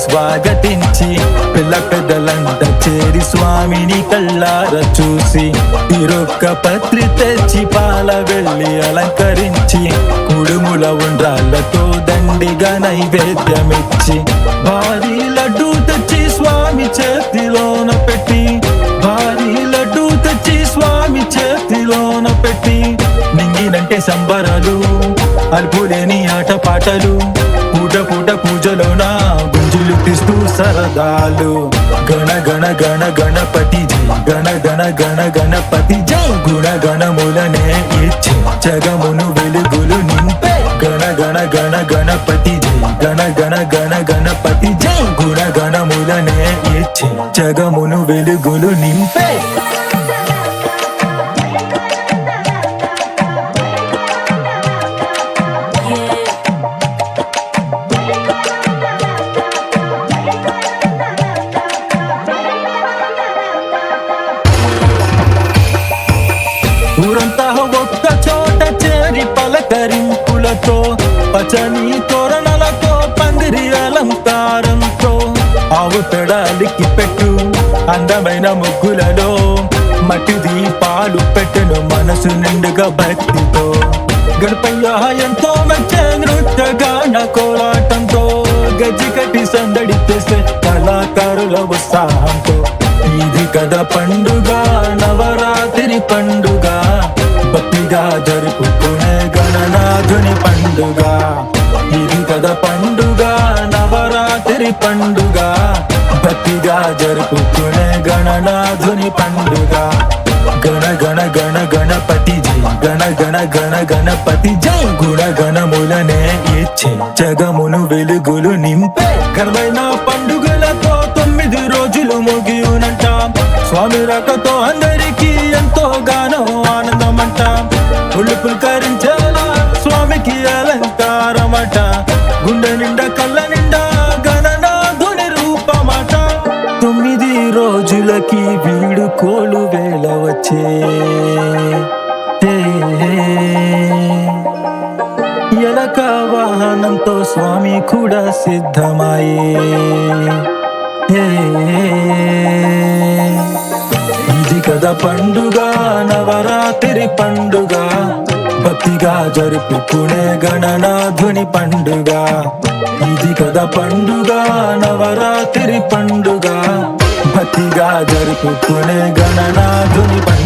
స్వాగతించి పిల్ల పెద్దలంతా చేరి స్వామిని కళ్ళార చూసి తిరొక్క పత్రి తెచ్చి పాల వెళ్ళి అలంకరించి కుడుముల ఉండ్రాళ్ళతో దండిగా నైవేద్యమిచ్చి భారీ లడ్డూ తెచ్చి స్వామి చేతిలోన పెట్టి భారీ లడ్డూ తెచ్చి స్వామి చేతిలోన పెట్టి నింగినంటే సంబరాలు అల్పులేని ఆటపాటలు పూట పూట పూజలోన గుంజులు తీస్తూ సరదాలు గణ గణ గణ గణపతి జై గణ గణ గణ గణపతి జై గుణ గణములనే ఇచ్చి జగమును వెలుగులు నింపే గణ గణ గణ గణపతి జై గణ గణ గణ గణపతి జై గుణ గణములనే ఇచ్చి జగమును వెలుగులు నింపే ఊరంతా ఒక్క చోట చేరి పలకరింపులతో పచ్చని తోరణలతో పందిరి అలంకారంతో ఆవు పెడాలికి పెట్టు అందమైన ముగ్గులలో మట్టి దీపాలు పెట్టెను మనసు నిండుగా భక్తితో గణపయ్య ఎంతో మంచి నృత్య గాన కోలాటంతో గజ్జి కట్టి సందడి చేసే కళాకారుల ఉత్సాహంతో ఇది కదా పండుగ నవరాత్రి పండుగ భక్తిగా జరుపుకునే గణనాథుని పండుగ ఇది కదా పండుగ నవరాత్రి పండుగ భక్తిగా జరుపుకునే గణనాథుని పండుగ గణ గణ గణ గణపతి జై గణ గణ గణ గణపతి జై గుణ గణములనే ఇచ్చి జగమును వెలుగులు నింపే ఘనమైన పండుగలతో 9 రోజులు ముగియునంట స్వామి రాకతో అందరికీ ఎంతో గానో ఆనందమంట ఒళ్ళు పులకరించేలా స్వామికి అలంకారమట గుండె నిండా కళ్ళ నిండా గణనాథుని రూపమట 9 రోజులకి వీడుకోలు వేళ వచ్చే ఎలక వాహనంతో స్వామి కూడా సిద్ధమాయే ఇది కదా పండుగ నవరాత్రి పండుగ భక్తిగా జరుపుకునే గణనాథుని పండుగ ఇది కదా పండుగ నవరాత్రి పండుగ భక్తిగా జరుపుకునే గణనాథుని పండుగ